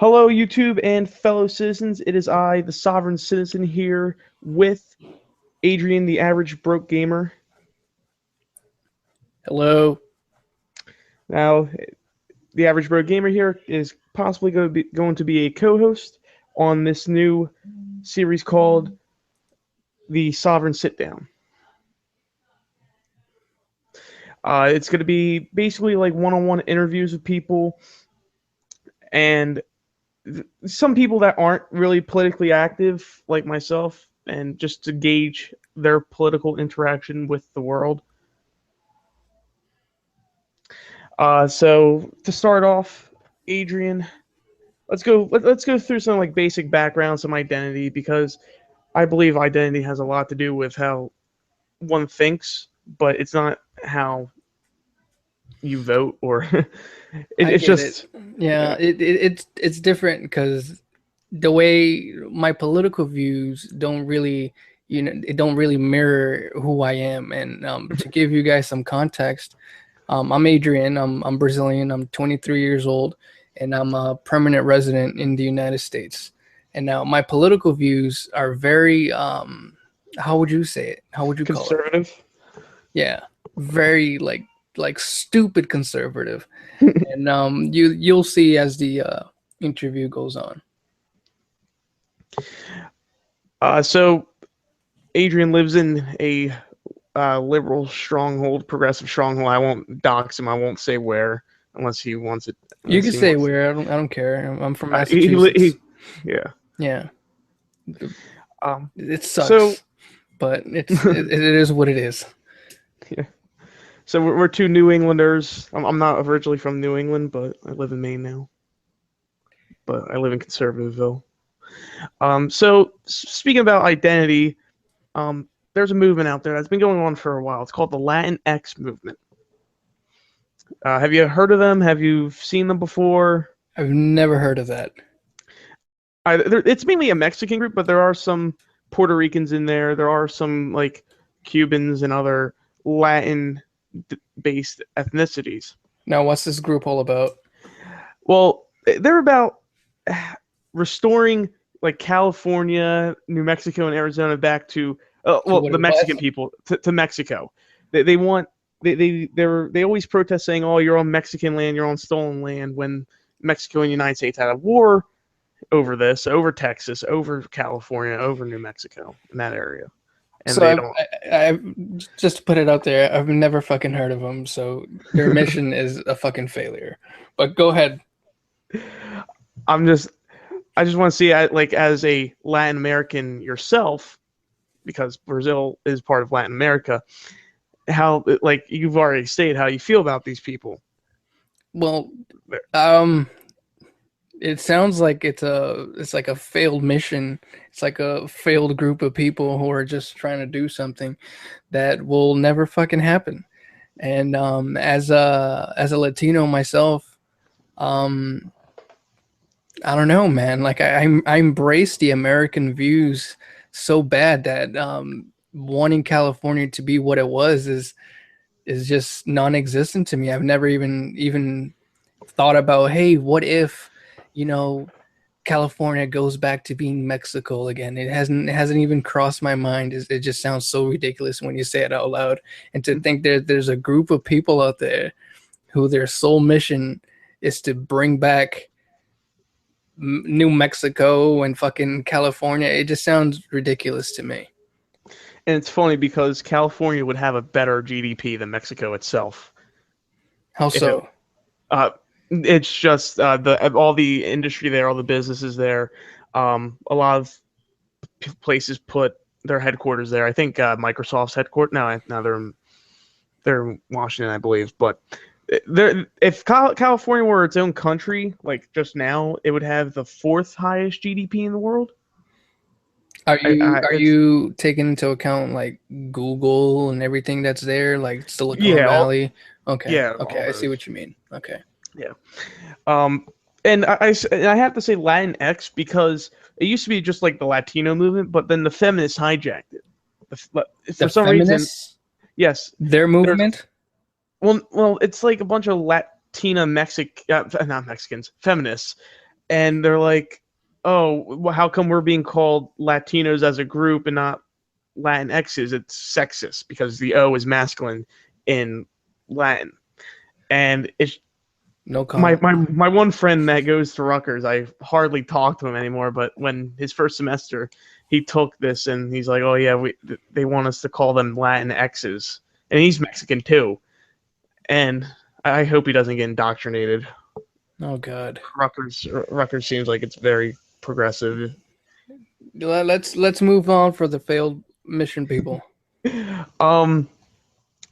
Hello, YouTube and fellow citizens. It is I, the Sovereign Citizen, here with Adrian, the average broke gamer. Hello. Now, the average broke gamer here is possibly going to be a co-host on this new series called the Sovereign Sit Down. It's going to be basically like one-on-one interviews with people and some people that aren't really politically active, like myself, and just to gauge their political interaction with the world. So to start off, Adrian, let's go through some like basic background, some identity, because I believe identity has a lot to do with how one thinks, but it's not how you vote or it's just it's different because the way my political views don't really it don't really mirror who I am. And to give you guys some context, I'm Adrian. I'm Brazilian. I'm 23 years old, and I'm a permanent resident in the United States. And now my political views are very how would you say it? How would you call it? conservative. Yeah, very like stupid conservative. And you'll see as the interview goes on. So Adrian lives in a liberal stronghold, progressive stronghold. I won't dox him. I won't say where unless he wants it. You can say where. I don't care. I'm from Massachusetts. Yeah. It sucks, so, but it is what it is. Yeah. So we're two New Englanders. I'm not originally from New England, but I live in Maine now. But I live in Conservativeville. So speaking about identity, there's a movement out there that's been going on for a while. It's called the Latinx movement. Have you heard of them? Have you seen them before? I've never heard of that. It's mainly a Mexican group, but there are some Puerto Ricans in there. There are some like Cubans and other Latin-based ethnicities. Now, what's this group all about? Well, they're about restoring like California, New Mexico, and Arizona back to the Mexican people to Mexico. They always protest saying, "Oh, you're on Mexican land, you're on stolen land." When Mexico and the United States had a war over this, over Texas, over California, over New Mexico, in that area. And so I just to put it out there, I've never fucking heard of them. So their mission is a fucking failure. But go ahead. I just want to see, like, as a Latin American yourself, because Brazil is part of Latin America, how, like, you've already stated how you feel about these people. Well, it sounds like it's like a failed mission. It's like a failed group of people who are just trying to do something that will never fucking happen. And as a Latino myself, I don't know, man. Like I embrace the American views so bad that wanting California to be what it was is just non-existent to me. I've never even thought about, hey, what if, California goes back to being Mexico again? It hasn't even crossed my mind. It just sounds so ridiculous when you say it out loud. And to think there's a group of people out there who their sole mission is to bring back New Mexico and fucking California. It just sounds ridiculous to me. And it's funny because California would have a better GDP than Mexico itself. How so? It's just all the industry there, all the businesses there. A lot of places put their headquarters there. I think Microsoft's headquarters now they're in Washington, I believe. But if California were its own country, like just now, it would have the fourth highest GDP in the world. Are you taking into account like Google and everything that's there, like Silicon Valley? Okay. Yeah. Okay, I see what you mean. Okay. Yeah. And I have to say Latinx because it used to be just like the Latino movement, but then the feminists hijacked it. For some reason, yes, their movement. Well, it's like a bunch of Latina not Mexicans, feminists, and they're like, "Oh, well, how come we're being called Latinos as a group and not Latinx's? It's sexist because the O is masculine in Latin." And it's No comment. my one friend that goes to Rutgers, I hardly talk to him anymore. But when his first semester, he took this and he's like, "Oh yeah, they want us to call them Latinx's," and he's Mexican too. And I hope he doesn't get indoctrinated. Oh God. Rutgers seems like it's very progressive. Let's move on for the failed mission people. Oh,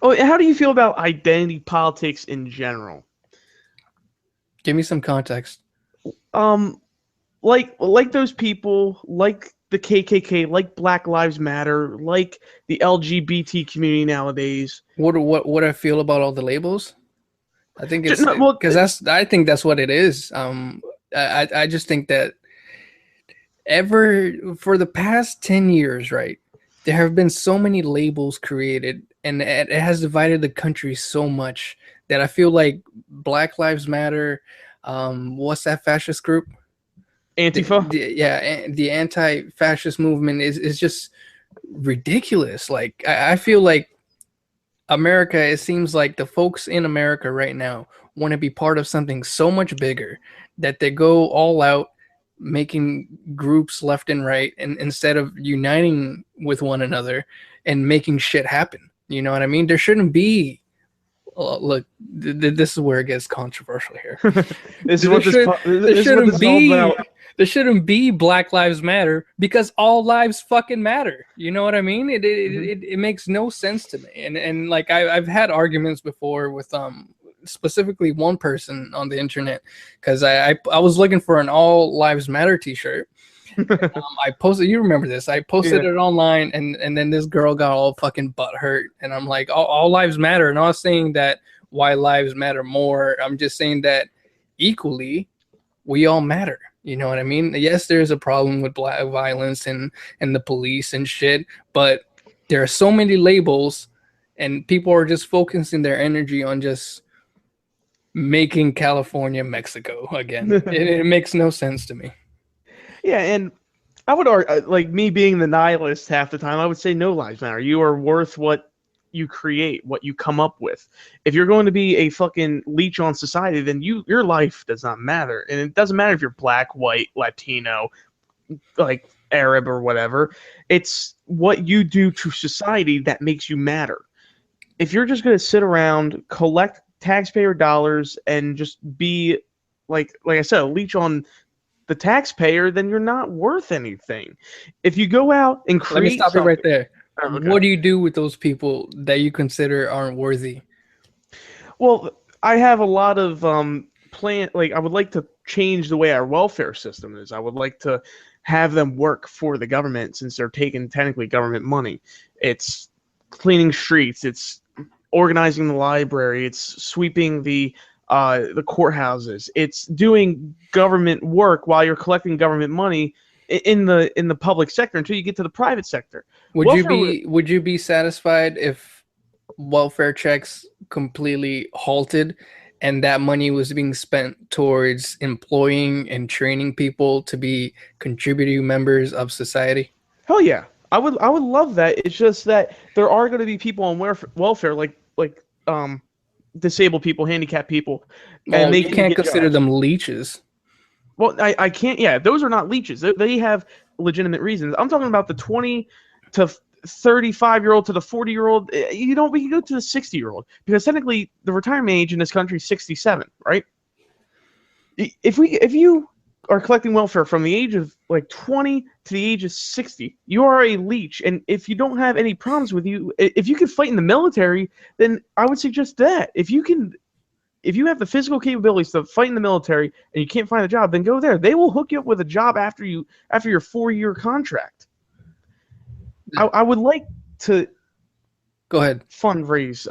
how do you feel about identity politics in general? Give me some context. Like those people, like the KKK, like Black Lives Matter, like the LGBT community nowadays. What I feel about all the labels? I think it's because I think that's what it is. I just think that for the past 10 years, right, there have been so many labels created, and it has divided the country so much that I feel like Black Lives Matter, what's that fascist group? Antifa? The anti-fascist movement is just ridiculous. Like I feel like America, it seems like the folks in America right now want to be part of something so much bigger that they go all out making groups left and right, and instead of uniting with one another and making shit happen. You know what I mean? There shouldn't be look, this is where it gets controversial here. This is what this is all about. There shouldn't be Black Lives Matter because all lives fucking matter. You know what I mean? It makes no sense to me. And like I've had arguments before with specifically one person on the internet because I was looking for an All Lives Matter t-shirt. I posted, you remember this, I posted it online, and then this girl got all fucking butthurt, and I'm like, all lives matter, and I was saying that why lives matter more. I'm just saying that equally we all matter. You know what I mean? Yes, there's a problem with black violence and the police and shit, but there are so many labels, and people are just focusing their energy on just making California Mexico again. It makes no sense to me. Yeah, and I would argue, like me being the nihilist half the time, I would say no lives matter. You are worth what you create, what you come up with. If you're going to be a fucking leech on society, then your life does not matter. And it doesn't matter if you're black, white, Latino, like Arab or whatever. It's what you do to society that makes you matter. If you're just going to sit around, collect taxpayer dollars, and just be like I said, a leech on the taxpayer, then you're not worth anything. If you go out and create, let me stop you right there. Oh, okay. What do you do with those people that you consider aren't worthy? Well, I have a lot of I would like to change the way our welfare system is. I would like to have them work for the government since they're taking technically government money. It's cleaning streets, it's organizing the library, it's sweeping the courthouses, it's doing government work while you're collecting government money in the public sector until you get to the private sector. Would you be satisfied if welfare checks completely halted and that money was being spent towards employing and training people to be contributing members of society? Hell yeah. I would love that. It's just that there are going to be people on welfare like disabled people, handicapped people, and they can't consider them leeches. Well, I can't. Yeah, those are not leeches. They have legitimate reasons. I'm talking about the 20 to 35-year-old to the 40-year-old. We can go to the 60-year-old because technically the retirement age in this country is 67, right? If you are collecting welfare from the age of like 20 to the age of 60, you are a leech. And if you don't have any problems with you, if you can fight in the military, then I would suggest that. If you have the physical capabilities to fight in the military and you can't find a job, then go there. They will hook you up with a job after your 4-year contract. I would like to go ahead fundraise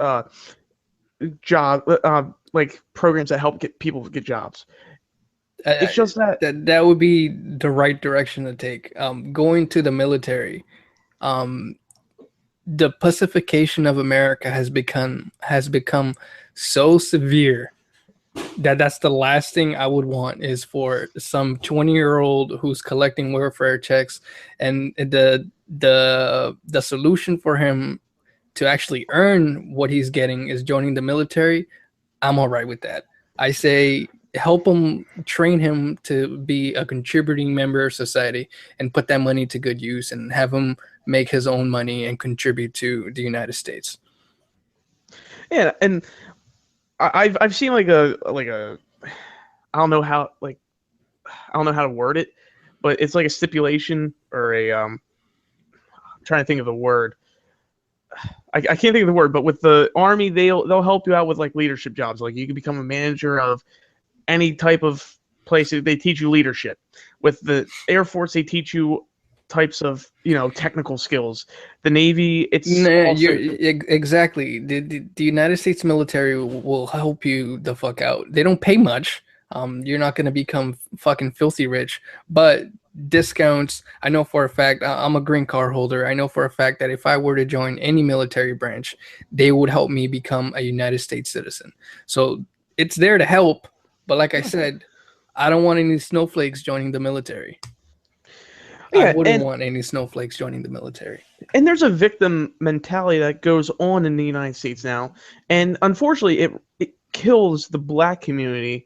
like programs that help get people get jobs. It's just that would be the right direction to take. Going to the military, the pacification of America has become so severe That's the last thing I would want, is for some 20-year-old who's collecting welfare checks, and the solution for him to actually earn what he's getting is joining the military. I'm all right with that. I say help him, train him to be a contributing member of society, and put that money to good use, and have him make his own money and contribute to the United States. Yeah, and I've seen like a I don't know how to word it, but it's like a stipulation or a I'm trying to think of the word. I can't think of the word, but with the Army, they'll help you out with like leadership jobs. Like you can become a manager of any type of place. They teach you leadership. With the Air Force, they teach you types of technical skills. The Navy, it's exactly the United States military will help you the fuck out. They don't pay much. You're not going to become fucking filthy rich, but discounts. I know for a fact, I'm a green card holder. I know for a fact that if I were to join any military branch, they would help me become a United States citizen. So it's there to help. But like I said, I don't want any snowflakes joining the military. Yeah, I wouldn't want any snowflakes joining the military. And there's a victim mentality that goes on in the United States now. And unfortunately, it kills the Black community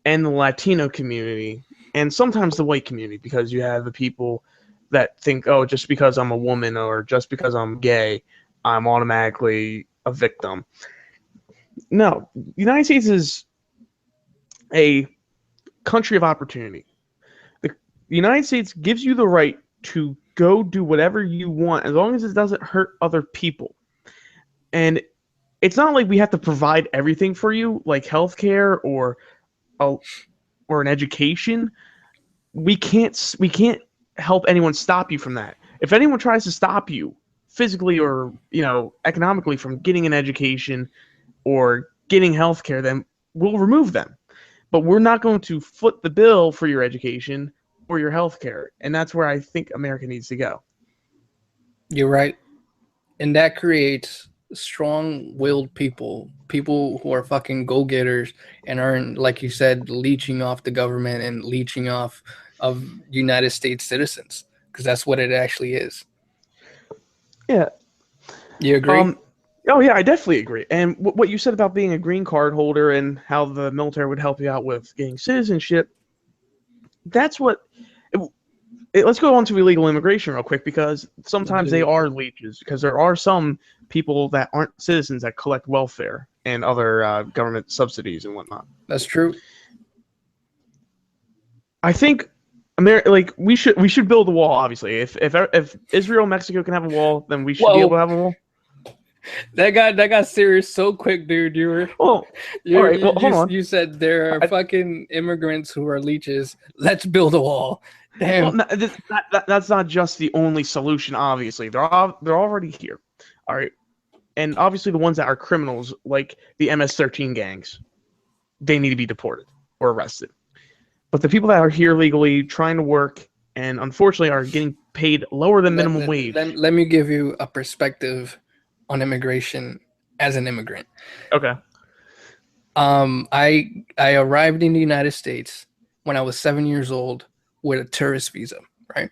and the Latino community, and sometimes the white community, because you have the people that think, oh, just because I'm a woman or just because I'm gay, I'm automatically a victim. No, the United States is a country of opportunity. The United States gives you the right to go do whatever you want as long as it doesn't hurt other people. And it's not like we have to provide everything for you, like healthcare or an education. We can't help anyone stop you from that. If anyone tries to stop you physically or economically from getting an education or getting healthcare, then we'll remove them. But we're not going to foot the bill for your education or your healthcare, and that's where I think America needs to go. You're right, and that creates strong-willed people who are fucking go-getters and aren't, like you said, leeching off the government and leeching off of United States citizens, because that's what it actually is. Yeah. You agree? Oh yeah, I definitely agree. And what you said about being a green card holder and how the military would help you out with getting citizenship, that's what. Let's go on to illegal immigration real quick, because sometimes they are leeches, because there are some people that aren't citizens that collect welfare and other government subsidies and whatnot. That's true. I think we should build a wall. Obviously, if Israel and Mexico can have a wall, then we should be able to have a wall. That got serious so quick, dude. Hold on. You said there are fucking immigrants who are leeches. Let's build a wall. Damn. Well, that's not just the only solution. Obviously, they're already here. All right, and obviously the ones that are criminals, like the MS-13 gangs, they need to be deported or arrested. But the people that are here legally, trying to work, and unfortunately are getting paid lower than minimum wage. Let me give you a perspective on immigration as an immigrant. Okay. I arrived in the United States when I was 7 years old with a tourist visa, right?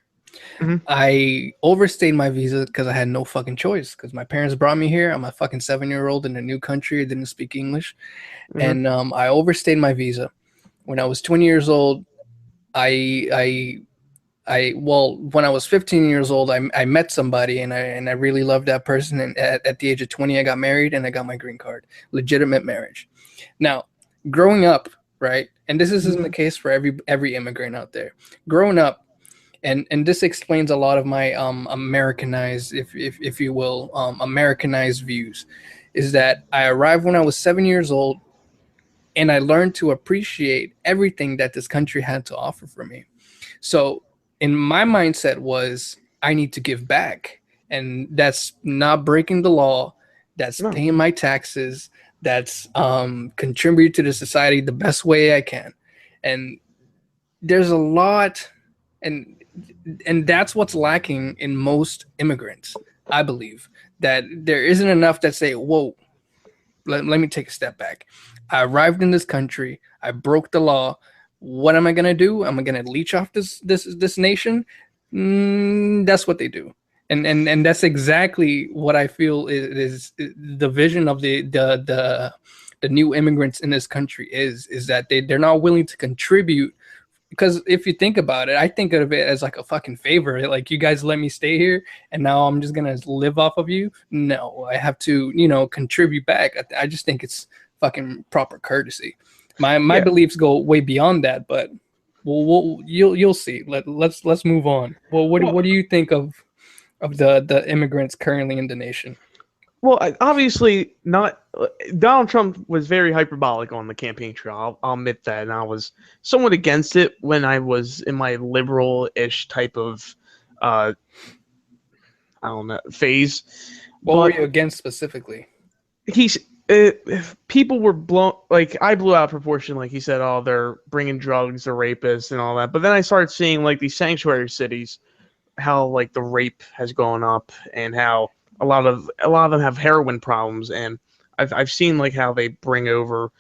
Mm-hmm. I overstayed my visa because I had no fucking choice, because my parents brought me here. I'm a fucking 7-year-old in a new country. I didn't speak English. Mm-hmm. And I overstayed my visa. When I was 20 years old, when I was 15 years old, I met somebody and I really loved that person. And at the age of 20, I got married and I got my green card. Legitimate marriage. Now, growing up, right? And this isn't the case for every immigrant out there. Growing up, and this explains a lot of my Americanized, if you will, Americanized views, is that I arrived when I was 7 years old, and I learned to appreciate everything that this country had to offer for me. So in my mindset was, I need to give back. And that's not breaking the law. That's paying my taxes. That's contribute to the society the best way I can. And there's a lot, and that's what's lacking in most immigrants, I believe. That there isn't enough that say, whoa, let me take a step back. I arrived in this country. I broke the law. What am I gonna do? Am I gonna leech off this nation? That's what they do, and that's exactly what I feel is the vision of the new immigrants in this country is that they're not willing to contribute. Because if you think about it, I think of it as like a fucking favor. Like, you guys let me stay here, and now I'm just gonna live off of you. No, I have to, contribute back. I just think it's fucking proper courtesy. My beliefs go way beyond that, but you'll see. Let's move on. Well, what do you think of the immigrants currently in the nation? Well, obviously not. Donald Trump was very hyperbolic on the campaign trail. I'll admit that, and I was somewhat against it when I was in my liberal-ish type of, I don't know, phase. What were you against specifically? People were blown. Like, I blew out proportion. Like, he said, "Oh, they're bringing drugs, they're rapists, and all that." But then I started seeing like these sanctuary cities, how like the rape has gone up, and how a lot of them have heroin problems, and I've seen like how they bring over,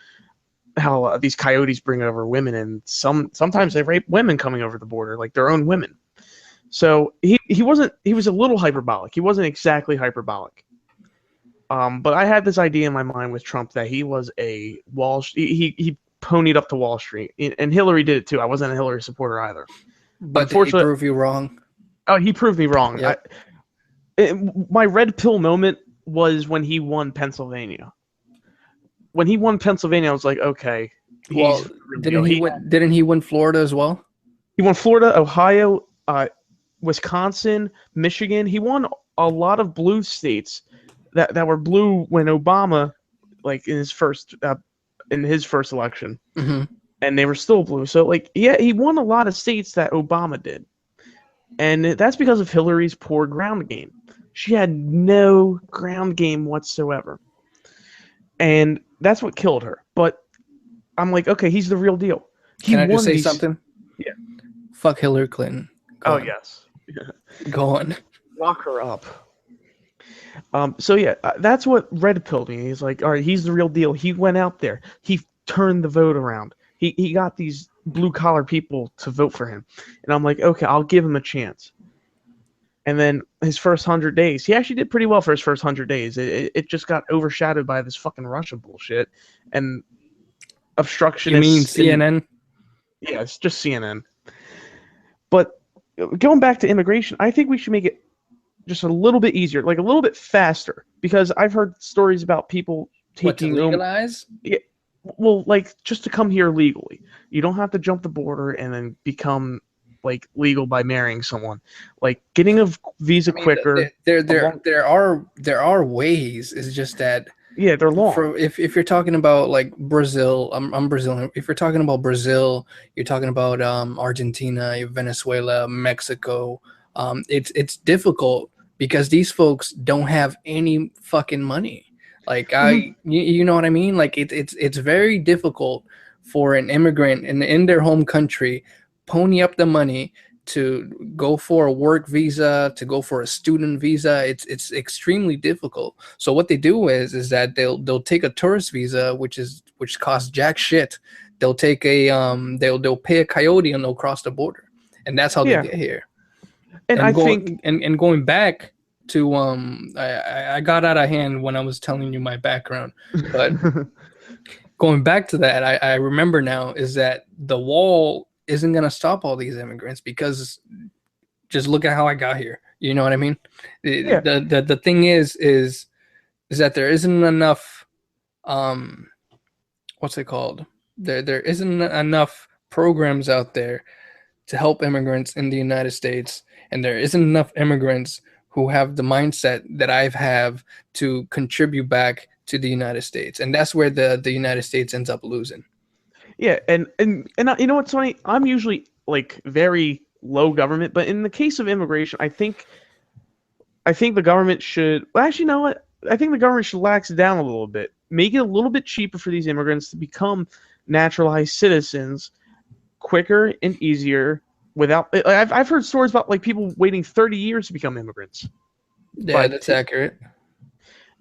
how these coyotes bring over women, and sometimes they rape women coming over the border, like their own women. So he was a little hyperbolic. He wasn't exactly hyperbolic. But I had this idea in my mind with Trump that he was a he ponied up to Wall Street, and Hillary did it too. I wasn't a Hillary supporter either. But unfortunately, did he prove you wrong? Oh, he proved me wrong. Yep. My red pill moment was when he won Pennsylvania. When he won Pennsylvania, I was like, okay. Well, didn't he win Florida as well? He won Florida, Ohio, Wisconsin, Michigan. He won a lot of blue states that were blue when Obama, like in his first election, and they were still blue. So like, yeah, he won a lot of states that Obama did, and that's because of Hillary's poor ground game. She had no ground game whatsoever, and that's what killed her. But I'm like, okay, he's the real deal. Can I just say something? Yeah. Fuck Hillary Clinton. Go on. Yes. Go on. Lock her up. So yeah, that's what red pilled me. He's like, all right, he's the real deal. He went out there. He turned the vote around. He got these blue collar people to vote for him. And I'm like, okay, I'll give him a chance. And then his first 100 days, he actually did pretty well for his first 100 days. It just got overshadowed by this fucking Russia bullshit and obstruction. You mean CNN? Yeah, it's just CNN. But going back to immigration, I think we should make it just a little bit easier, like a little bit faster, because I've heard stories about people taking to legalize. Yeah, well, like just to come here legally. You don't have to jump the border and then become like legal by marrying someone. Like getting a visa quicker. There are ways. It's just that they're long. If you're talking about like Brazil, I'm Brazilian. If you're talking about Brazil, you're talking about Argentina, Venezuela, Mexico. It's difficult because these folks don't have any fucking money. Like you know what I mean? Like it's very difficult for an immigrant in their home country pony up the money to go for a work visa, to go for a student visa. It's extremely difficult. So what they do is that they'll take a tourist visa, which costs jack shit. They'll take a they'll pay a coyote and they'll cross the border, and that's how they get here. And I think going back to I got out of hand when I was telling you my background, but going back to that, I remember now is that the wall isn't going to stop all these immigrants, because just look at how I got here. You know what I mean? The thing is that there isn't enough what's it called? There isn't enough programs out there to help immigrants in the United States, and there isn't enough immigrants who have the mindset that I have to contribute back to the United States, and that's where the United States ends up losing. Yeah, and you know what's funny? I'm usually like very low government, but in the case of immigration, I think the government should. Well, actually, you know what? I think the government should lax it down a little bit, make it a little bit cheaper for these immigrants to become naturalized citizens, quicker and easier. Without, I've heard stories about like people waiting 30 years to become immigrants. Yeah, that's accurate.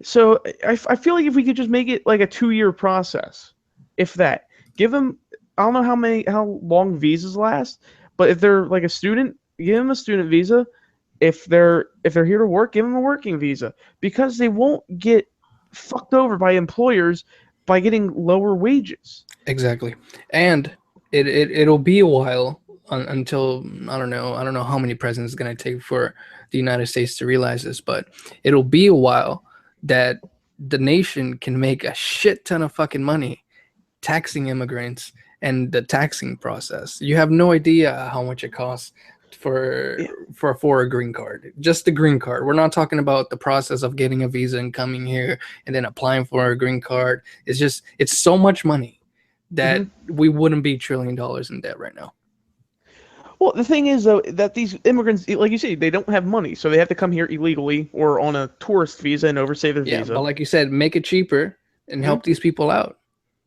So I feel like if we could just make it like a 2-year process, if that, give them. I don't know how long visas last, but if they're like a student, give them a student visa. If they're here to work, give them a working visa, because they won't get fucked over by employers by getting lower wages. Exactly, and it'll be a while until I don't know how many presidents it's going to take for the United States to realize this, but it'll be a while that the nation can make a shit ton of fucking money taxing immigrants and the taxing process. You have no idea how much it costs for a green card. Just the green card. We're not talking about the process of getting a visa and coming here and then applying for a green card. It's so much money that we wouldn't be $1 trillion in debt right now. Well, the thing is, though, that these immigrants, like you say, they don't have money, so they have to come here illegally or on a tourist visa and overstay their visa. Yeah, but like you said, make it cheaper and help these people out.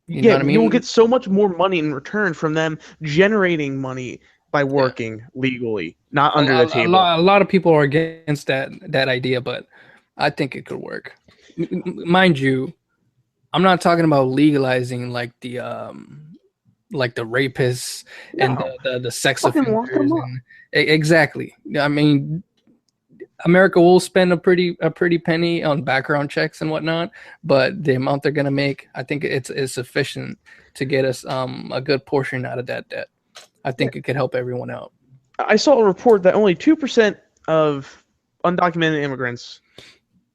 You know what I mean? You will get so much more money in return from them generating money by working legally, not under the table. A lot of people are against that idea, but I think it could work. Mind you, I'm not talking about legalizing like the rapists and the sex offenders. Exactly. I mean, America will spend a pretty penny on background checks and whatnot, but the amount they're gonna make, I think it's sufficient to get us a good portion out of that debt. I think it could help everyone out. I saw a report that only 2% of undocumented immigrants,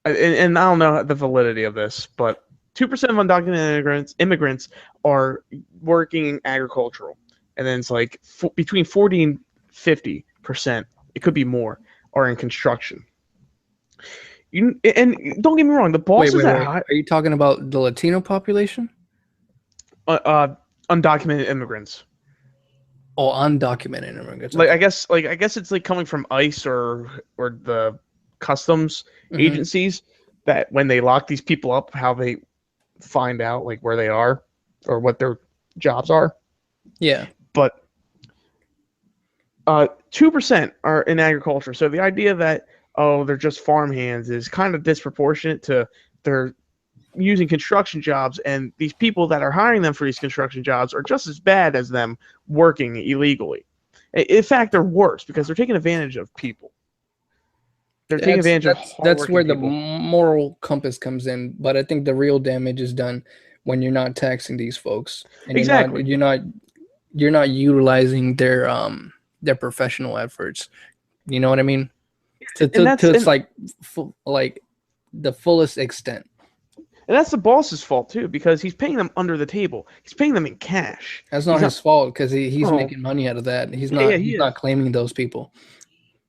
and I don't know the validity of this, but 2% of undocumented immigrants are working in agricultural, and then it's like between 40 and 50%. It could be more. Are in construction. And don't get me wrong, the bosses are you talking about the Latino population? Undocumented immigrants. Oh, undocumented immigrants. Like I guess it's like coming from ICE or the customs agencies, that when they lock these people up, how they find out like where they are or what their jobs are. Yeah. But 2% are in agriculture. So the idea that, they're just farmhands is kind of disproportionate to their using construction jobs, and these people that are hiring them for these construction jobs are just as bad as them working illegally. In fact, they're worse because they're taking advantage of people. They're taking advantage of that's where people. The moral compass comes in, but I think the real damage is done when you're not taxing these folks. And exactly. You're not utilizing their professional efforts. You know what I mean? To it's like the fullest extent. And that's the boss's fault too, because he's paying them under the table. He's paying them in cash. That's not his fault, because he's making money out of that. He's not claiming those people.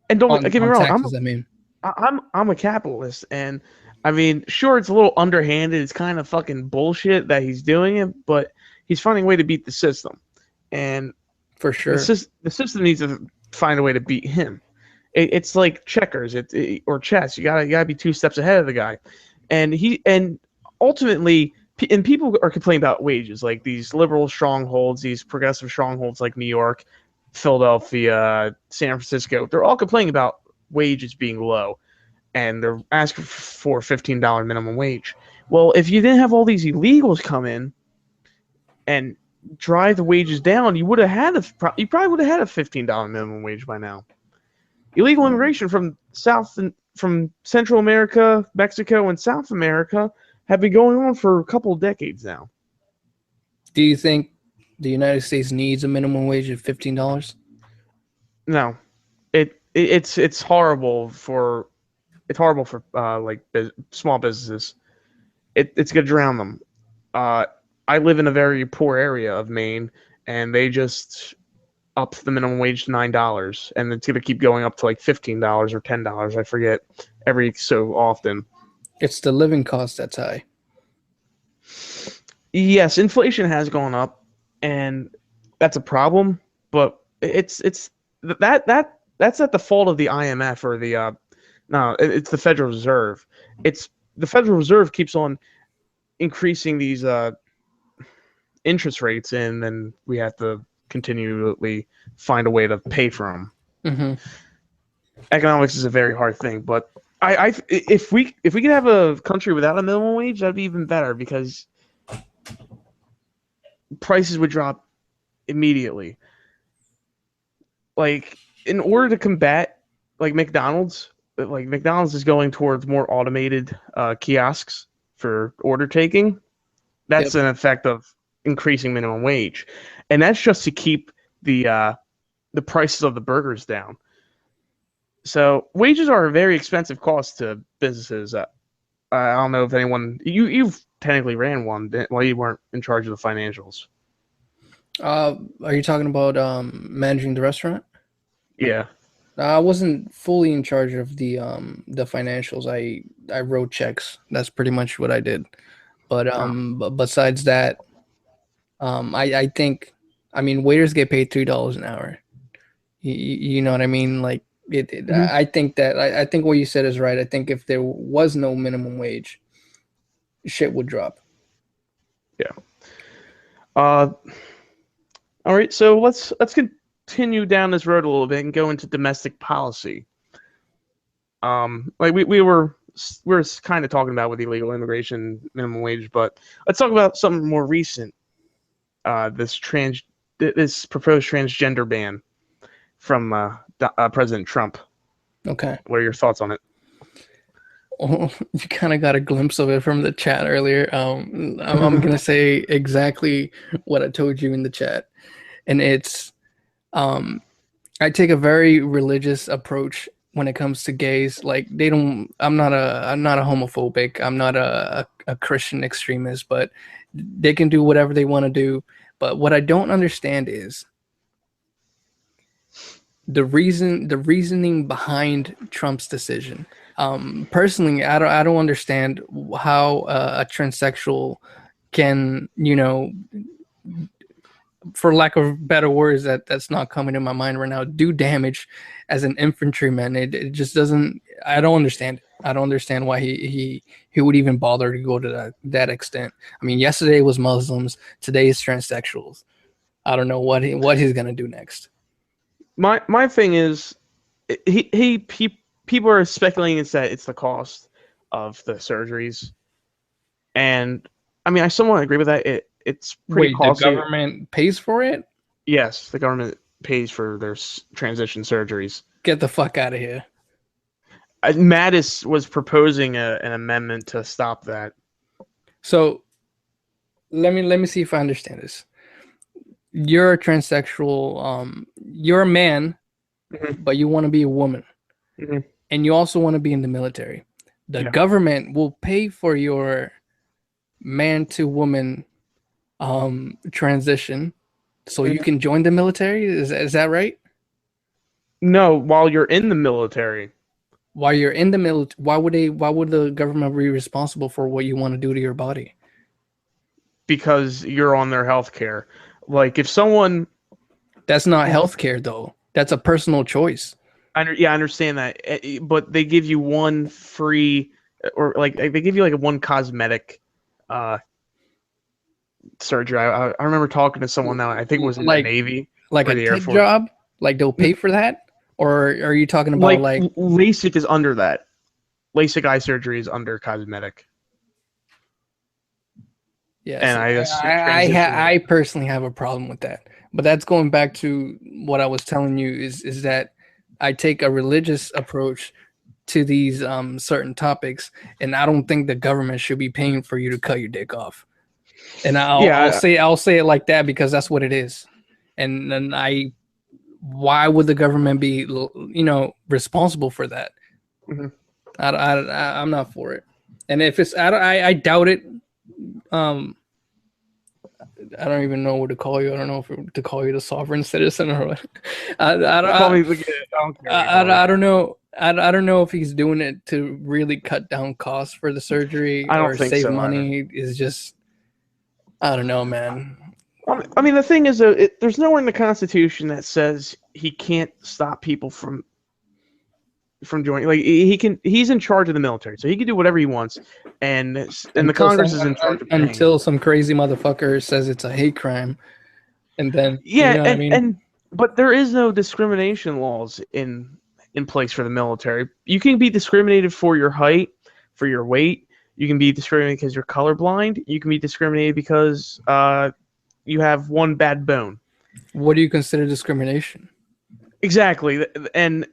And don't get me wrong, taxes, I'm a capitalist, and I mean, sure, it's a little underhanded. It's kind of fucking bullshit that he's doing it, but he's finding a way to beat the system. And for sure, the system needs to find a way to beat him. It's like checkers, or chess. You gotta be 2 steps ahead of the guy, and ultimately, and people are complaining about wages, like these liberal strongholds, these progressive strongholds like New York, Philadelphia, San Francisco. They're all complaining about wages being low, and they're asking for $15 minimum wage. Well, if you didn't have all these illegals come in and drive the wages down, you probably would have had a $15 minimum wage by now. Illegal immigration from Central America, Mexico, and South America have been going on for a couple of decades now. Do you think the United States needs a minimum wage of $15? No, it's horrible for small businesses. It's gonna drown them. I live in a very poor area of Maine, and they just upped the minimum wage to $9, and it's gonna keep going up to like $15 or $10. I forget, every so often. It's the living cost that's high. Yes, inflation has gone up, and that's a problem. But that's not the fault of the IMF or it's the Federal Reserve. It's the Federal Reserve keeps on increasing these interest rates, and then we have to continually find a way to pay for them. Mm-hmm. Economics is a very hard thing, but if we could have a country without a minimum wage, that'd be even better because prices would drop immediately. Like, in order to combat like McDonald's is going towards more automated kiosks for order taking. That's an effect of increasing minimum wage, and that's just to keep the prices of the burgers down. So wages are a very expensive cost to businesses. I don't know if anyone you've technically ran one while you weren't in charge of the financials. Are you talking about managing the restaurant? Yeah. I wasn't fully in charge of the financials. I wrote checks. That's pretty much what I did. But but besides that, I think, I mean, waiters get paid $3 an hour. You know what I mean? Like I think that I think what you said is right. I think if there was no minimum wage, shit would drop. Yeah. All right. So let's continue down this road a little bit and go into domestic policy. Like we were kind of talking about with illegal immigration, minimum wage, but let's talk about something more recent. This proposed transgender ban from President Trump. Okay. What are your thoughts on it? Oh, you kind of got a glimpse of it from the chat earlier. I'm gonna say exactly what I told you in the chat, and it's I take a very religious approach when it comes to gays. Like I'm not a homophobic. I'm not a Christian extremist, but they can do whatever they want to do. But what I don't understand is the reasoning behind Trump's decision. Personally, I don't understand how a transsexual can, for lack of better words that's not coming to my mind right now, do damage as an infantryman. It just doesn't. I don't understand it. I don't understand why he would even bother to go to that extent. I mean, yesterday was Muslims, today is transsexuals. I don't know what he's gonna do next. My thing is, people are speculating that it's the cost of the surgeries, and I mean I somewhat agree with that. It's pretty costly. The government pays for it? Yes, the government pays for their transition surgeries. Get the fuck out of here. Mattis was proposing an amendment to stop that. So let me see if I understand this. You're a transsexual. You're a man, but you want to be a woman, and you also want to be in the military. The government will pay for your man to woman transition, so you can join the military. Is that right? No, while you're in the military. While you're in the military, why would the government be responsible for what you want to do to your body? Because you're on their health care. Like if someone, that's not health care though. That's a personal choice. I understand that, but they give you one free, or like they give you like one cosmetic surgery. I remember talking to someone that I think was in the Navy, like a tit job. Like they'll pay for that, or are you talking about like LASIK is under that? LASIK eye surgery is under cosmetic. Yeah, and I personally have a problem with that. But that's going back to what I was telling you is that I take a religious approach to these certain topics, and I don't think the government should be paying for you to cut your dick off. And I'll say it like that because that's what it is. And then why would the government be responsible for that? Mm-hmm. I'm not for it. And if it's I doubt it. I don't even know what to call you. I don't know if to call you the sovereign citizen or what. I don't know. I don't know if he's doing it to really cut down costs for the surgery or save money. Is just, I don't know, man. I mean, the thing is, there's nowhere in the Constitution that says he can't stop people from joining. Like he's in charge of the military, so he can do whatever he wants. And the Congress is in charge of paying. Until some crazy motherfucker says it's a hate crime, and then what I mean? But there is no discrimination laws in in place for the military. You can be discriminated for your height, for your weight. You can be discriminated because you're colorblind. You can be discriminated because you have one bad bone. What do you consider discrimination? Exactly, and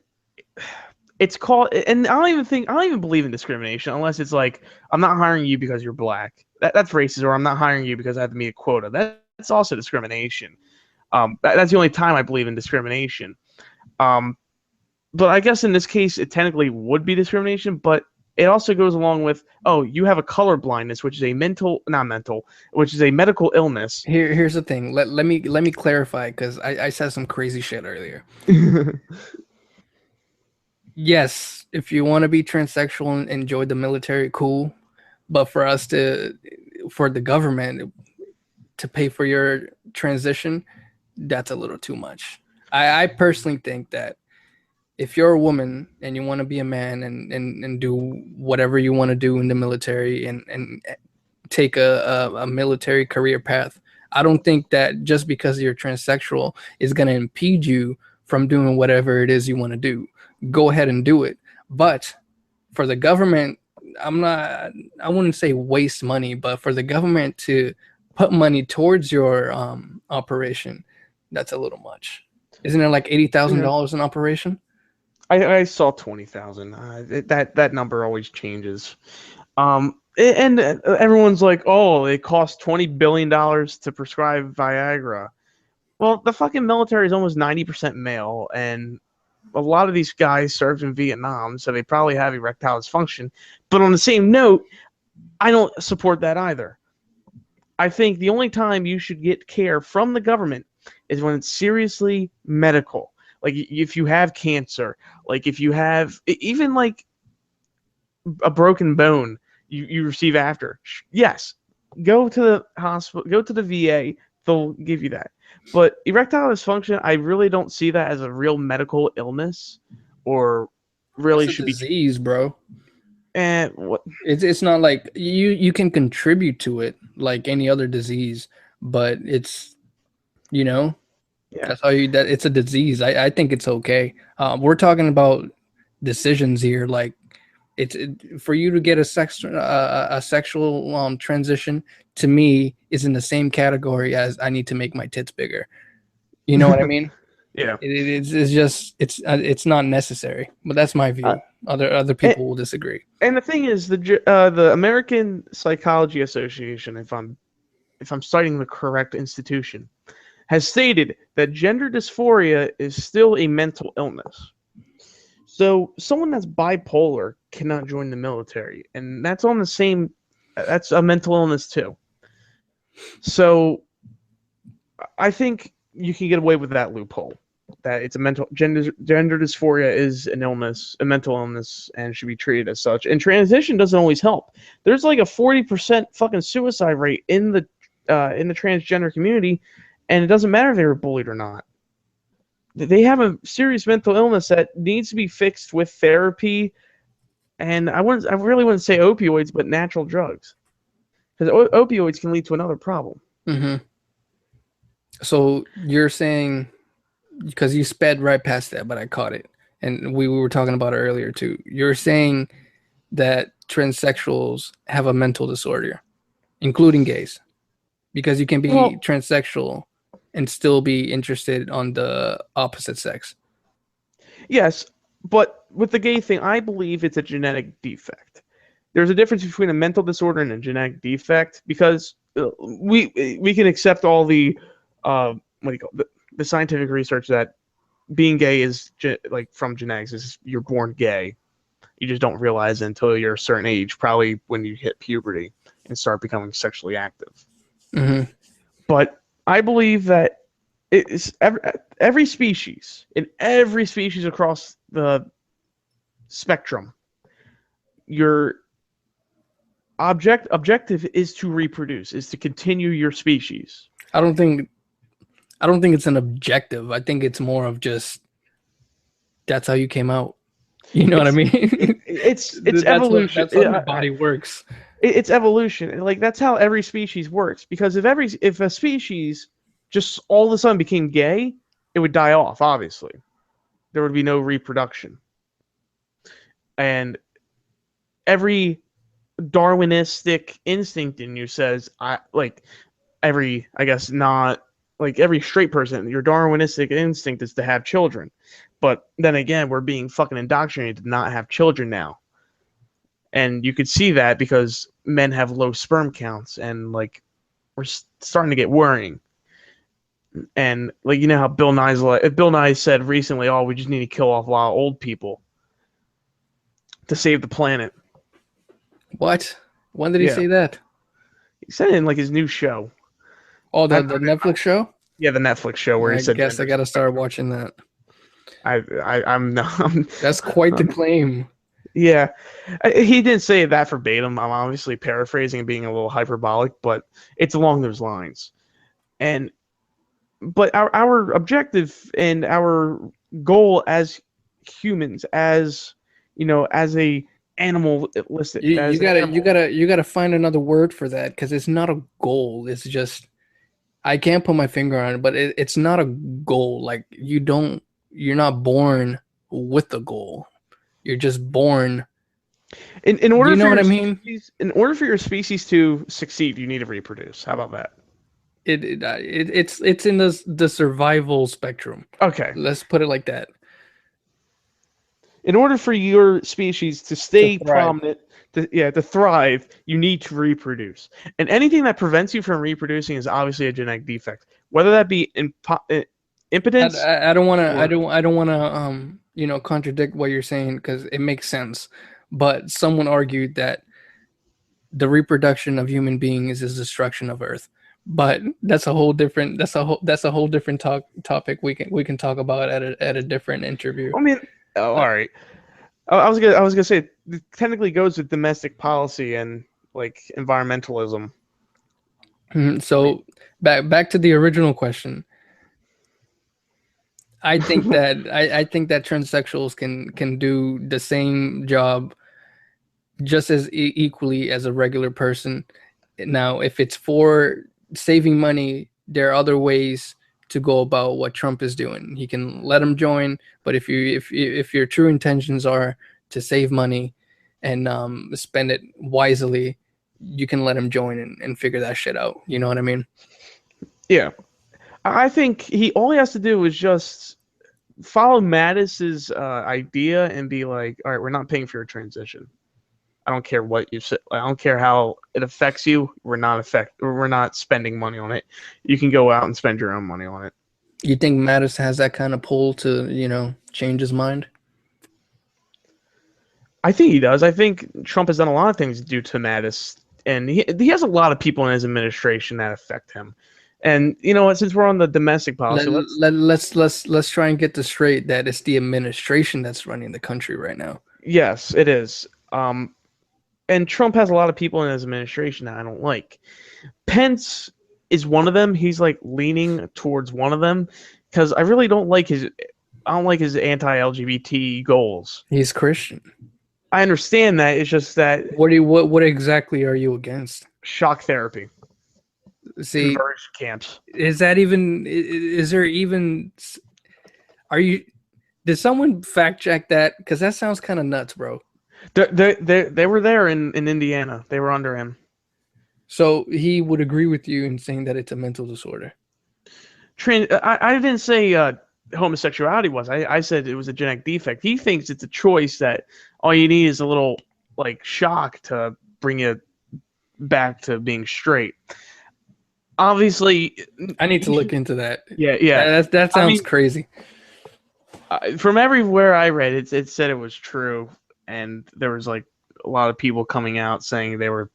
it's called. And I don't even believe in discrimination unless it's like, I'm not hiring you because you're black. That's racist, or I'm not hiring you because I have to meet a quota. That's also discrimination. That's the only time I believe in discrimination. But I guess in this case, it technically would be discrimination, but it also goes along with, oh, you have a color blindness, which is which is a medical illness. Here's the thing. Let me clarify, because I said some crazy shit earlier. Yes, if you want to be transsexual and enjoy the military, cool. But for the government to pay for your transition, that's a little too much. I personally think that if you're a woman and you want to be a man and do whatever you want to do in the military and take a military career path, I don't think that just because you're transsexual is going to impede you from doing whatever it is you want to do. Go ahead and do it. But for the government, I wouldn't say waste money, but for the government to put money towards your operation, that's a little much. Isn't it like $80,000 an operation? I saw 20,000. That number always changes. And everyone's like, oh, it costs $20 billion to prescribe Viagra. Well, the fucking military is almost 90% male, and a lot of these guys served in Vietnam, so they probably have erectile dysfunction. But on the same note, I don't support that either. I think the only time you should get care from the government is when it's seriously medical. Like if you have cancer, like if you have even like a broken bone you receive after. Yes, go to the hospital, go to the VA, they'll give you that. But erectile dysfunction, I really don't see that as a real medical illness, or really it's a should disease, bro. And what? It's not like you can contribute to it like any other disease, but it's, you know, that's how that it's a disease. I think it's okay. We're talking about decisions here. Like for you to get a sexual transition, to me, is in the same category as I need to make my tits bigger. You know what I mean? Yeah. It's just it's not necessary. But that's my view. Other people will disagree. And the thing is, the American Psychology Association, if I'm citing the correct institution, has stated that gender dysphoria is still a mental illness. So someone that's bipolar cannot join the military, and that's that's a mental illness too. So I think you can get away with that loophole, that it's a gender dysphoria is an illness, a mental illness, and should be treated as such. And transition doesn't always help. There's like a 40% fucking suicide rate in the transgender community. And it doesn't matter if they were bullied or not. They have a serious mental illness that needs to be fixed with therapy. And I really wouldn't say opioids, but natural drugs. Because opioids can lead to another problem. Mm-hmm. So you're saying, because you sped right past that, but I caught it. And we were talking about it earlier too. You're saying that transsexuals have a mental disorder, including gays. Because you can be transsexual and still be interested on the opposite sex. Yes, but with the gay thing, I believe it's a genetic defect. There's a difference between a mental disorder and a genetic defect, because we can accept all the the scientific research that being gay is like from genetics. Is you're born gay. You just don't realize it until you're a certain age, probably when you hit puberty and start becoming sexually active. Mm-hmm. But I believe that it's every species, in every species across the spectrum, your objective is to reproduce, is to continue your species. I don't think it's an objective. I think it's more of just that's how you came out. You know what I mean? It's evolution. That's how the body works. It's evolution. Like that's how every species works. Because if a species just all of a sudden became gay, it would die off. Obviously, there would be no reproduction. and every Darwinistic instinct in you says, every straight person, your Darwinistic instinct is to have children. But then again, we're being fucking indoctrinated to not have children now. And you could see that because men have low sperm counts, and like we're starting to get worrying. And like, you know how Bill Nye said recently, "Oh, we just need to kill off a lot of old people to save the planet." What? When did he say that? He said it in like his new show. Oh, the Netflix show? Yeah, the Netflix show where he said. I guess I gotta start watching that. I'm not. That's quite the claim. Yeah, he didn't say that verbatim. I'm obviously paraphrasing and being a little hyperbolic, but it's along those lines. But our objective and our goal as humans, as a animalistic. You gotta find another word for that, because it's not a goal. It's just, I can't put my finger on it, but it's not a goal. Like you're not born with a goal. You're just born. In order, you know what I mean? In order for your species to succeed, you need to reproduce. How about that? It's in the survival spectrum. Okay, let's put it like that. In order for your species to stay prominent, to thrive, you need to reproduce. And anything that prevents you from reproducing is obviously a genetic defect. Whether that be impotence. I don't want to contradict what you're saying, because it makes sense. But someone argued that the reproduction of human beings is destruction of Earth. But that's a whole different topic we can talk about at a different interview. I mean, all right. I was gonna say it technically goes with domestic policy and like environmentalism. So back to the original question. I think that transsexuals can do the same job just as equally as a regular person. Now, if it's for saving money, there are other ways to go about what Trump is doing. He can let them join, but if your true intentions are to save money and spend it wisely, you can let him join and figure that shit out. You know what I mean? Yeah. I think all he has to do is just follow Mattis's idea and be like, all right, we're not paying for your transition. I don't care what you say. I don't care how it affects you. We're not spending money on it. You can go out and spend your own money on it. You think Mattis has that kind of pull to, change his mind? I think he does. I think Trump has done a lot of things due to Mattis, and he has a lot of people in his administration that affect him. And you know what? Since we're on the domestic policy, let's try and get this straight. That it's the administration that's running the country right now. Yes, it is. And Trump has a lot of people in his administration that I don't like. Pence is one of them. He's like leaning towards one of them because I really don't like his anti-LGBT goals. He's Christian. I understand that. It's just that. What exactly are you against? Shock therapy. See, conversion camps. Is there even? Did someone fact check that? Because that sounds kind of nuts, bro. They were there in Indiana. They were under him. So he would agree with you in saying that it's a mental disorder. I didn't say homosexuality was. I said it was a genetic defect. He thinks it's a choice that all you need is a little like shock to bring you back to being straight. Obviously, I need to look into that. Yeah. That sounds crazy. From everywhere I read, it said it was true. And there was like a lot of people coming out saying they were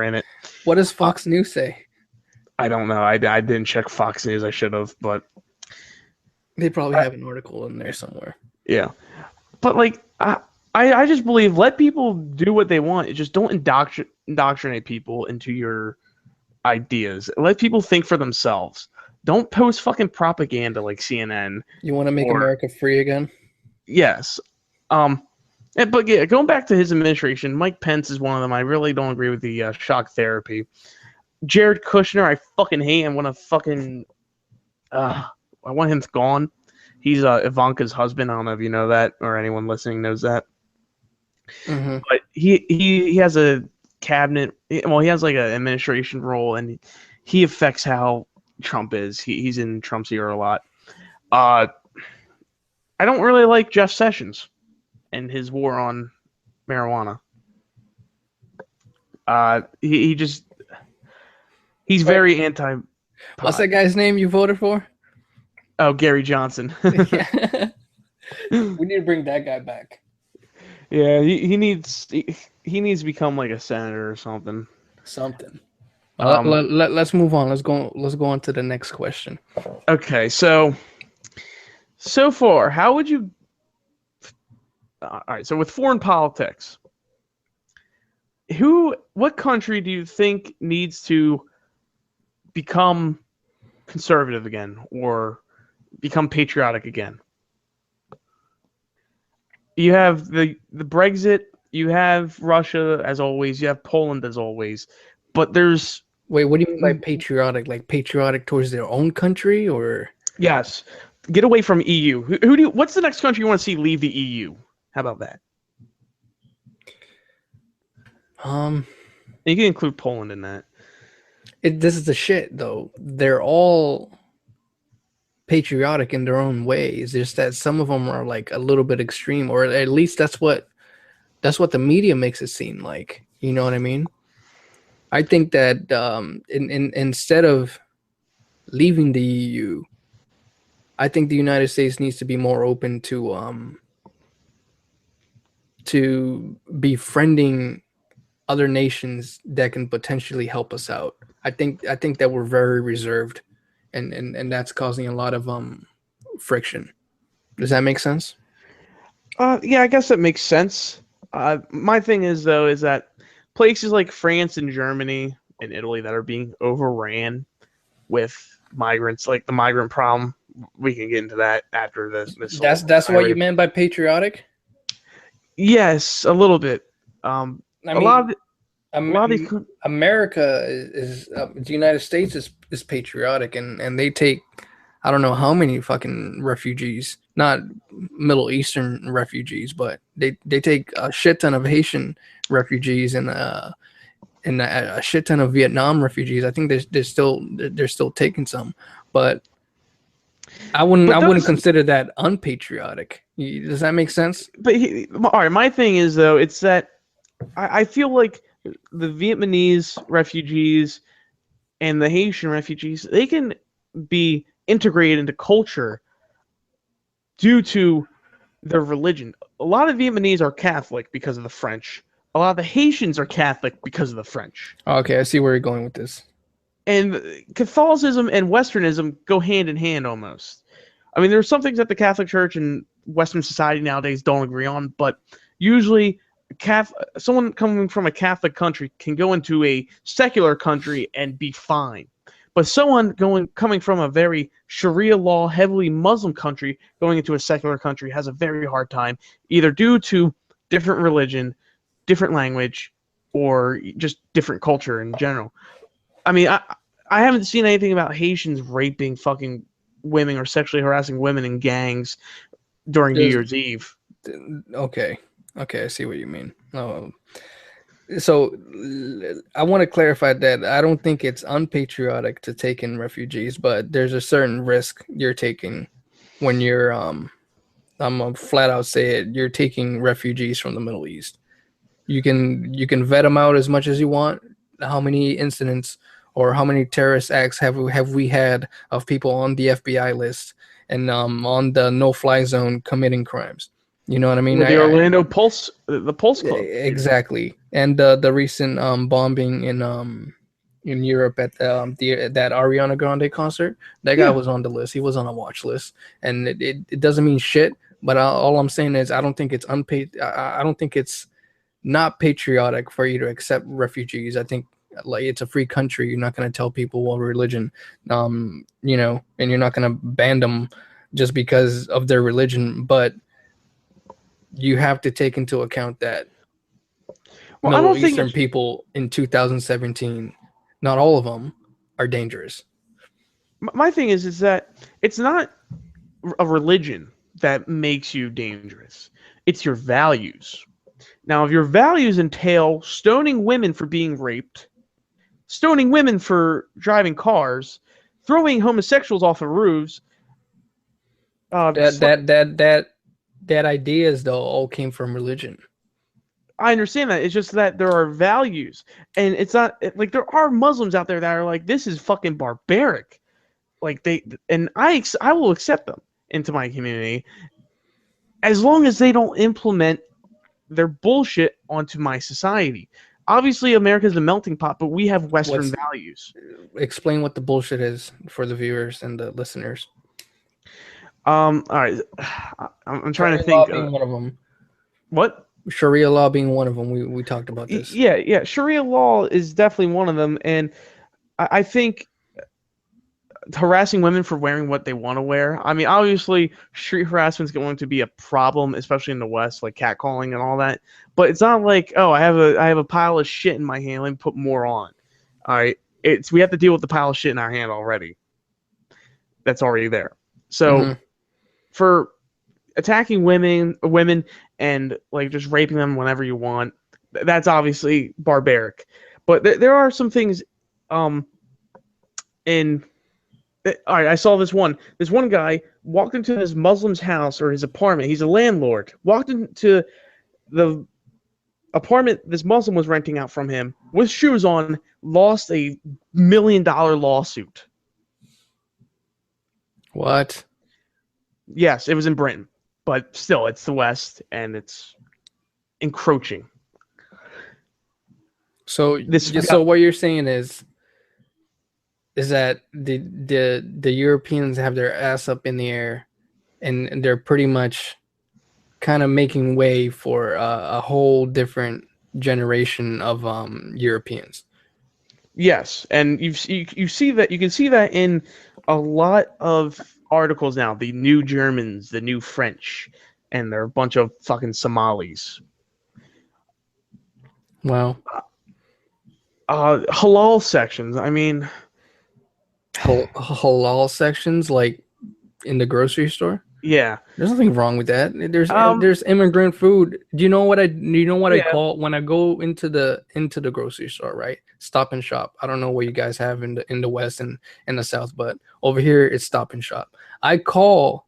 in it. What does Fox News say? I don't know. I didn't check Fox News. I should have, but they probably have an article in there somewhere. Yeah, but like I just believe let people do what they want. Just don't indoctrinate people into your ideas. Let people think for themselves. Don't post fucking propaganda like CNN. You want to make America free again? Yes. But yeah, going back to his administration, Mike Pence is one of them. I really don't agree with the shock therapy. Jared Kushner, I fucking hate him. I want him gone. He's Ivanka's husband. I don't know if you know that or anyone listening knows that. Mm-hmm. But he has a cabinet. Well, he has like an administration role, and he affects how Trump is. He's in Trump's ear a lot. I don't really like Jeff Sessions and his war on marijuana. He's very anti. What's that guy's name you voted for? Oh, Gary Johnson. Yeah. We need to bring that guy back. Yeah, he needs to become like a senator or something. Something. Let's move on. Let's go on to the next question. Okay, so far, how would you? All right, so with foreign politics, what country do you think needs to become conservative again or become patriotic again? You have the Brexit, you have Russia as always, you have Poland as always, but there's Wait, what do you mean by patriotic? Like patriotic towards their own country, or? Yes, get away from EU. What's the next country you want to see leave the EU? How about that? You can include Poland in that. This is the shit though. They're all patriotic in their own way. It's just that some of them are like a little bit extreme, or at least that's what the media makes it seem like. You know what I mean? I think that instead of leaving the EU, I think the United States needs to be more open to befriending other nations that can potentially help us out. I think that we're very reserved, and that's causing a lot of friction. Does that make sense? Yeah, I guess that makes sense. My thing is that places like France and Germany and Italy that are being overran with migrants, like the migrant problem, we can get into that after this. That's what you meant by patriotic? Yes, a little bit. America is the United States is patriotic, and they take, I don't know how many fucking refugees, not Middle Eastern refugees, but they take a shit ton of Haitian refugees and a shit ton of Vietnam refugees. I think they're still taking some, but I wouldn't consider that unpatriotic. Does that make sense? But all right, my thing is though, it's that I feel like the Vietnamese refugees and the Haitian refugees, they can be integrated into culture due to their religion. A lot of Vietnamese are Catholic because of the French. A lot of the Haitians are Catholic because of the French. Okay, I see where you're going with this. And Catholicism and Westernism go hand in hand almost. I mean, there are some things that the Catholic Church and Western society nowadays don't agree on, but usually someone coming from a Catholic country can go into a secular country and be fine. But someone coming from a very Sharia law, heavily Muslim country going into a secular country has a very hard time, either due to different religion, different language, or just different culture in general. I mean, I haven't seen anything about Haitians raping fucking women or sexually harassing women in gangs during New Year's Eve. Okay, I see what you mean. So I want to clarify that I don't think it's unpatriotic to take in refugees, but there's a certain risk you're taking when you're I'm gonna flat out say it, you're taking refugees from the Middle East. You can vet them out as much as you want. How many incidents or how many terrorist acts have we had of people on the FBI list and on the no-fly zone committing crimes? You know what I mean? The Orlando Pulse, the Pulse Club. Exactly, and the recent bombing in Europe at that Ariana Grande concert. That guy was on the list. He was on a watch list, and it doesn't mean shit. But all I'm saying is I don't think it's I don't think it's not patriotic for you to accept refugees. I think like it's a free country. You're not going to tell people what religion, and you're not going to ban them just because of their religion, but you have to take into account that Middle Eastern people in 2017, not all of them are dangerous. My thing is that it's not a religion that makes you dangerous. It's your values. Now, if your values entail stoning women for being raped, stoning women for driving cars, throwing homosexuals off of roofs, that ideas though all came from religion. I understand that. It's just that there are values, and it's not like there are Muslims out there that are like, this is fucking barbaric. Like I will accept them into my community as long as they don't implement their bullshit onto my society. Obviously, America's a melting pot, but we have Western values. Explain what the bullshit is for the viewers and the listeners. All right, I'm trying to think. Being one of them. What? Sharia law being one of them. We talked about this. Yeah. Sharia law is definitely one of them, and I think harassing women for wearing what they want to wear. I mean, obviously, street harassment is going to be a problem, especially in the West, like catcalling and all that. But it's not like, oh, I have a pile of shit in my hand. Let me put more on. All right, we have to deal with the pile of shit in our hand already. That's already there. So for attacking women and like just raping them whenever you want, that's obviously barbaric. But there are some things all right, I saw this one guy walked into his Muslim's house or his apartment. He's a landlord. Walked into the apartment this Muslim was renting out from him with shoes on, lost $1 million lawsuit. What? Yes, it was in Britain, but still, it's the West and it's encroaching. So what you're saying is that the Europeans have their ass up in the air, and they're pretty much kind of making way for a whole different generation of Europeans. Yes, and you see that, you can see that in a lot of articles now. The new Germans, the new French, and they're a bunch of fucking Somalis. Wow. Halal sections. I mean, halal sections like in the grocery store. Yeah, there's nothing wrong with that. There's immigrant food. Do you know what I call when I go into the grocery store, right? Stop and Shop. I don't know what you guys have in the West and in the South, but over here it's Stop and Shop. I call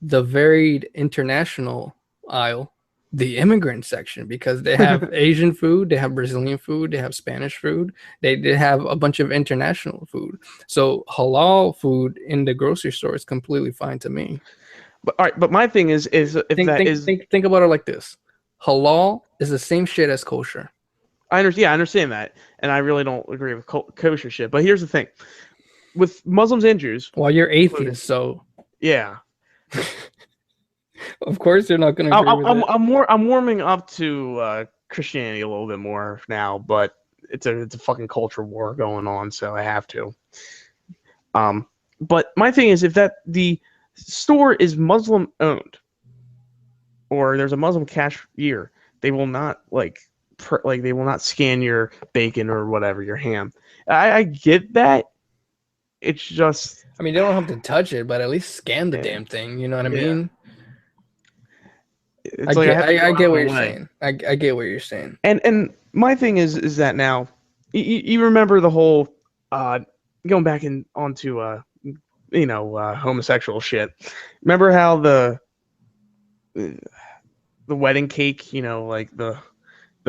the varied international aisle the immigrant section because they have Asian food, they have Brazilian food, they have Spanish food, they have a bunch of international food. So halal food in the grocery store is completely fine to me. But all right, but my thing is think about it like this: halal is the same shit as kosher. I understand that, and I really don't agree with kosher shit. But here's the thing: with Muslims and Jews, well, you're atheist, so yeah. Of course, they're not going to agree with it. I'm warming up to Christianity a little bit more now, but it's a fucking culture war going on, so I have to. But my thing is, if the store is Muslim owned, or there's a Muslim cashier, they will not they will not scan your bacon or whatever, your ham. I get that. It's just, I mean, they don't have to touch it, but at least scan the damn thing. You know what I mean? I get what you're saying. I get what you're saying. And my thing is that now, you remember the whole going back onto homosexual shit. Remember how the wedding cake, like the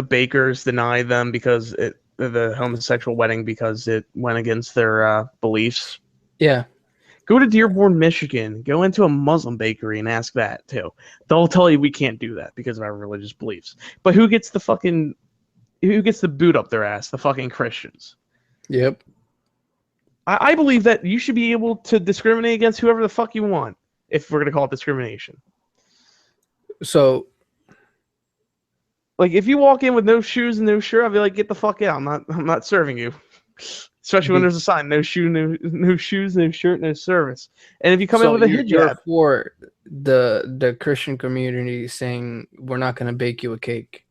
bakers denied them because the homosexual wedding because it went against their beliefs. Yeah. Go to Dearborn, Michigan. Go into a Muslim bakery and ask that too. They'll tell you we can't do that because of our religious beliefs. But who gets the boot up their ass? The fucking Christians. Yep. I believe that you should be able to discriminate against whoever the fuck you want, if we're gonna call it discrimination. So, like, if you walk in with no shoes and no shirt, I'll be like, get the fuck out. I'm not serving you. Especially when there's a sign, no shoes, no shirt, no service. And if you come in with a hijab, for the Christian community saying we're not going to bake you a cake.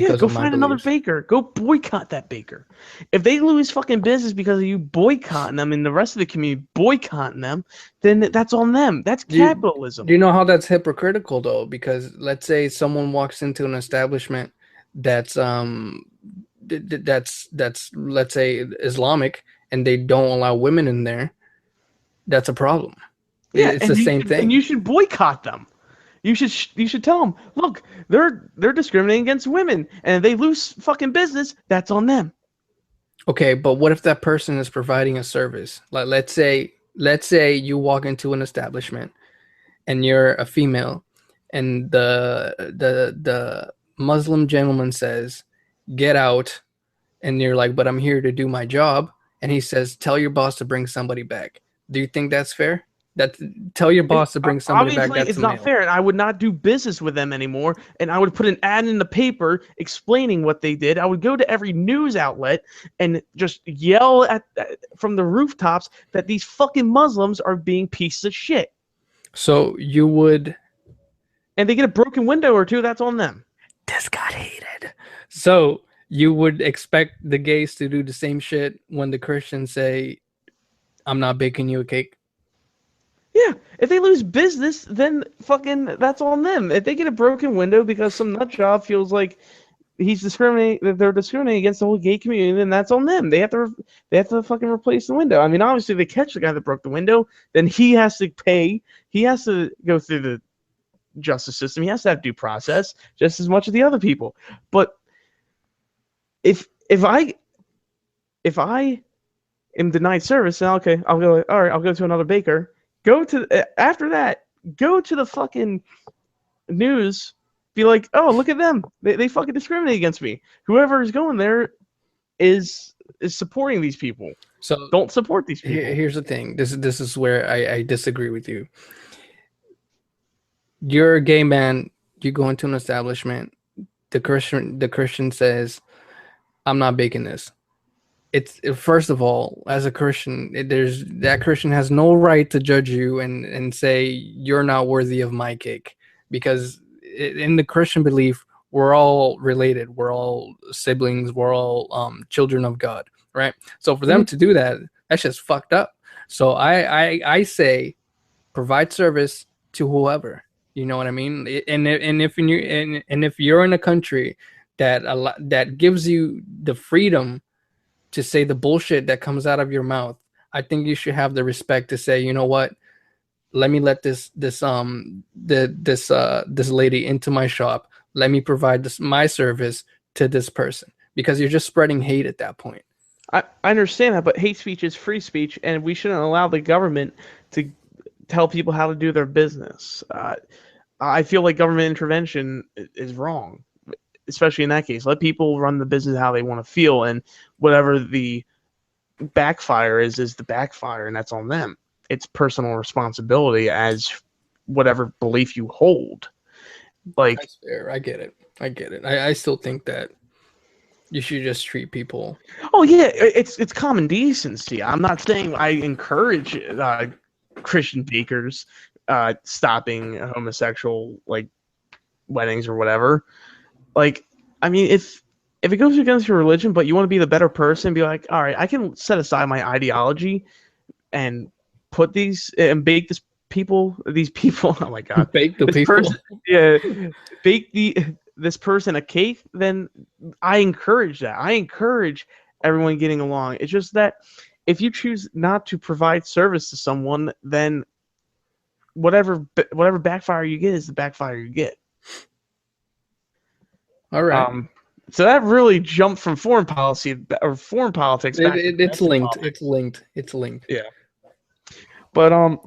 because go of my find another beliefs. baker. Go boycott that baker. If they lose fucking business because of you boycotting them and the rest of the community boycotting them, then that's on them. That's capitalism. Do you know how that's hypocritical though? Because let's say someone walks into an establishment that's that's let's say Islamic and they don't allow women in there. That's a problem. Yeah, it's the same thing. And you should boycott them. You should tell them, look, they're discriminating against women, and if they lose fucking business, that's on them. Okay, but what if that person is providing a service? Like let's say you walk into an establishment and you're a female, and the Muslim gentleman says, "Get out," and you're like, "But I'm here to do my job," and he says, "Tell your boss to bring somebody back." Do you think that's fair? Tell your boss to bring somebody back. That's it's not fair, and I would not do business with them anymore. And I would put an ad in the paper explaining what they did. I would go to every news outlet and just yell at from the rooftops that these fucking Muslims are being pieces of shit. So you would, and they get a broken window or two. That's on them. This got hated. So you would expect the gays to do the same shit when the Christians say, "I'm not baking you a cake." Yeah, if they lose business, then fucking that's on them. If they get a broken window because some nut job feels like they're discriminating against the whole gay community, then that's on them. They have to fucking replace the window. I mean, obviously they catch the guy that broke the window, then he has to pay. He has to go through the justice system. He has to have due process just as much as the other people. But if I am denied service, then okay, I'll go. All right, I'll go to another baker. After that, go to the fucking news. Be like, oh, look at them. They fucking discriminate against me. Whoever is going there is supporting these people. So don't support these people. Here's the thing. This is where I disagree with you. You're a gay man. You go into an establishment. The Christian says, "I'm not baking this." It's first of all, as a Christian, that Christian has no right to judge you and say you're not worthy of my cake, because in the Christian belief, we're all related, we're all siblings, we're all children of God, right? So for them to do that, that's just fucked up. So I say, provide service to whoever, you know what I mean? And if you're in a country that gives you the freedom to say the bullshit that comes out of your mouth, I think you should have the respect to say, you know what, let me let this lady into my shop. Let me provide my service to this person, because you're just spreading hate at that point. I understand that, but hate speech is free speech, and we shouldn't allow the government to tell people how to do their business. I feel like government intervention is wrong, especially in that case. Let people run the business how they want to feel, and whatever the backfire is the backfire, and that's on them. It's personal responsibility as whatever belief you hold. Like, that's fair. I get it. I still think that you should just treat people. Oh yeah, it's common decency. I'm not saying I encourage Christian bakers stopping homosexual like weddings or whatever. Like, I mean, if it goes against your religion, but you want to be the better person, be like, all right, I can set aside my ideology and put these and bake these people. Oh my god, bake the people. Bake this person a cake. Then I encourage that. I encourage everyone getting along. It's just that if you choose not to provide service to someone, then whatever backfire you get is the backfire you get. All right. So that really jumped from foreign policy or foreign politics. It's linked. It's linked. Yeah. But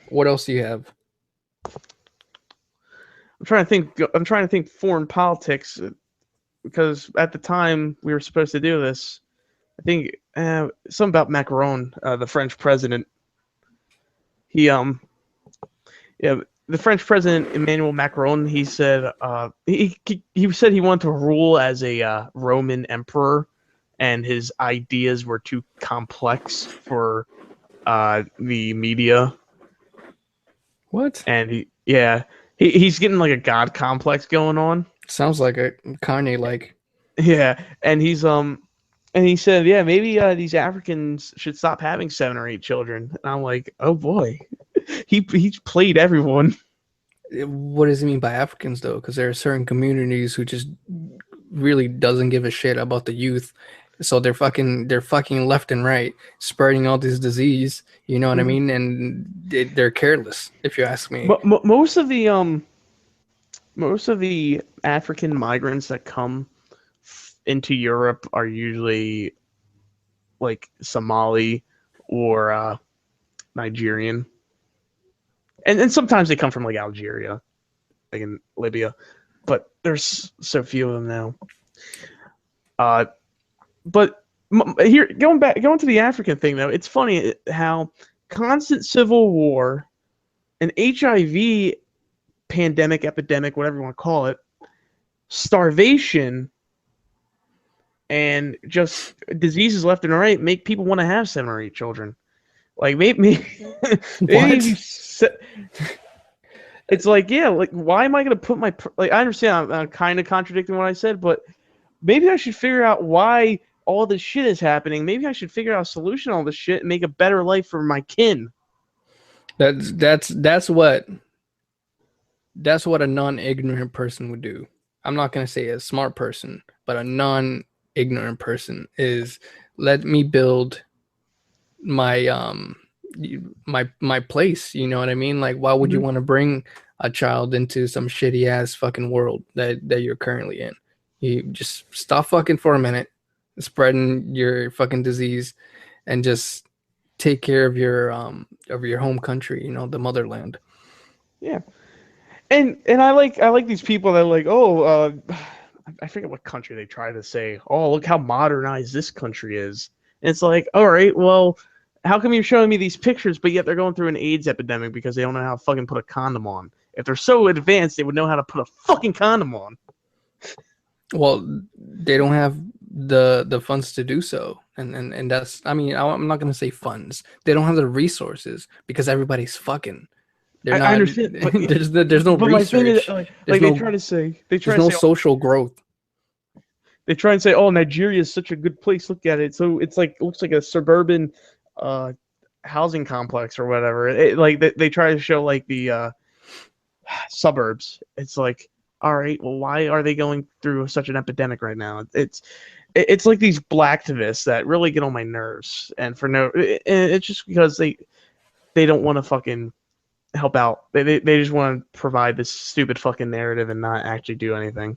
what else do you have? I'm trying to think foreign politics, because at the time we were supposed to do this, I think something about Macron, the French president. The French president Emmanuel Macron, he said he said he wanted to rule as a Roman emperor, and his ideas were too complex for the media. What? And he's getting like a god complex going on. Sounds like a Kanye like. Yeah, and and he said, yeah, maybe these Africans should stop having 7 or 8 children. And I'm like, oh boy, he played everyone. What does he mean by Africans though? Because there are certain communities who just really doesn't give a shit about the youth. So they're fucking left and right, spreading all this disease. You know what I mean? And they're careless, if you ask me. Most of the African migrants that come into Europe are usually like Somali or Nigerian, and sometimes they come from like Algeria, like in Libya, but there's so few of them now. But here, going to the African thing though, it's funny how constant civil war, an HIV pandemic, epidemic, whatever you want to call it, starvation, and just diseases left and right make people want to have 7 or 8 children. Like maybe it's like, yeah, like why am I going to put my like? I understand I'm kind of contradicting what I said, but maybe I should figure out why all this shit is happening. Maybe I should figure out a solution to all this shit and make a better life for my kin. That's what a non-ignorant person would do. I'm not going to say a smart person, but a non-ignorant person is let me build my my place. You know what I mean? Like, why would you want to bring a child into some shitty ass fucking world that you're currently in? You just stop fucking for a minute, spreading your fucking disease, and just take care of your home country. You know, the motherland. Yeah. And I like these people that are like, I forget what country they try to say. Oh, look how modernized this country is. And it's like, all right, well, how come you're showing me these pictures, but yet they're going through an AIDS epidemic because they don't know how to fucking put a condom on? If they're so advanced, they would know how to put a fucking condom on. Well, they don't have the funds to do so, and that's. I mean, I'm not gonna say funds. They don't have the resources because everybody's fucking. They're not. I understand. But, there's no but research. My thing is, like they try to say, there's no social growth. They try and say, "Oh, Nigeria is such a good place. Look at it." So it's like looks like a suburban housing complex or whatever. They try to show like the suburbs. It's like, all right, well, why are they going through such an epidemic right now? It's like these blacktivists that really get on my nerves, and it's just because they don't want to fucking help out. They just want to provide this stupid fucking narrative and not actually do anything.